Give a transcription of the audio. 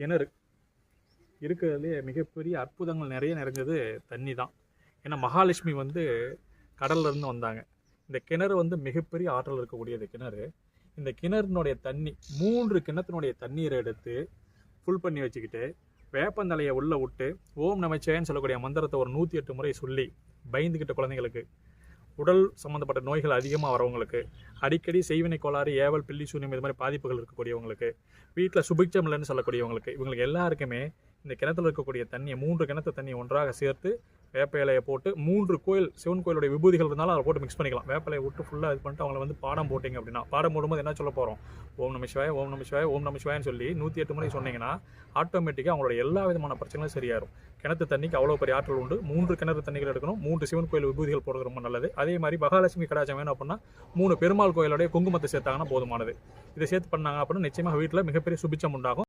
கிணறு இருக்கிறதுலே மிகப்பெரிய அற்புதங்கள் நிறைய நிறைஞ்சது தண்ணி தான். ஏன்னா மகாலட்சுமி வந்து கடல்லேருந்து வந்தாங்க. இந்த கிணறு வந்து மிகப்பெரிய ஆற்றல் இருக்கக்கூடியது கிணறு. இந்த கிணறுனுடைய தண்ணி 3 கிணத்தினுடைய தண்ணீரை எடுத்து ஃபுல் பண்ணி வச்சுக்கிட்டு வேப்பந்தலையை உள்ளே விட்டு ஓம் நமச்சிவாயன்னு சொல்லக்கூடிய மந்திரத்தை ஒரு 108 முறை சொல்லி பயந்துக்கிட்ட குழந்தைங்களுக்கு, உடல் சம்மந்தப்பட்ட நோய்கள் அதிகமாக வரவங்களுக்கு, அடிக்கடி செய்வினை கோளாறு, ஏவல், பில்லி சூனியம் இது மாதிரி பாதிப்புகள் இருக்கக்கூடியவங்களுக்கு, வீட்டில் சுபிட்சம் இல்லைன்னு சொல்லக்கூடியவங்களுக்கு, இவங்களுக்கு எல்லாருக்குமே இந்த கிணத்துல இருக்கக்கூடிய தண்ணியை 3 கிணத்து தண்ணியை ஒன்றாக சேர்த்து வேப்ப இலையை போட்டு 3 கோயில் சிவன் கோயிலுடைய விபூதிகள் இருந்தாலும் அதை போட்டு மிக்ஸ் பண்ணிக்கலாம். வேப்பிலையை விட்டு ஃபுல்லாக இது பண்ணிட்டு அவங்கள வந்து பாடம் போட்டிங்க அப்படின்னா, பாடம் போடும்போது என்ன சொல்ல போகிறோம்? ஓம் நம சிவாய, ஓம் நம சிவாய, ஓம் நம சிவாயன்னு சொல்லி 108 முறை சொன்னீங்கன்னா ஆட்டோமேட்டிக்காக அவங்களோட எல்லா விதமான பிரச்சனைகளும் சரியாயிரும். கிணத்து தண்ணிக்கு அவ்வளோ பெரிய ஆற்றல் உண்டு. 3 கிணறு தண்ணிகள் எடுக்கணும். 3 சிவன் கோயில் விபூதிகள் போடுறது ரொம்ப நல்லது. அதே மாதிரி மகாலட்சுமி கடாச்சம் வேணும் அப்படின்னா 3 பெருமாள் கோயிலுடைய குங்குமத்தை சேர்த்தாங்கன்னா போதுமானது. இதை சேர்த்து பண்ணாங்க அப்படின்னா நிச்சயமாக வீட்டில் மிகப்பெரிய சுபிச்சம் உண்டாகும்.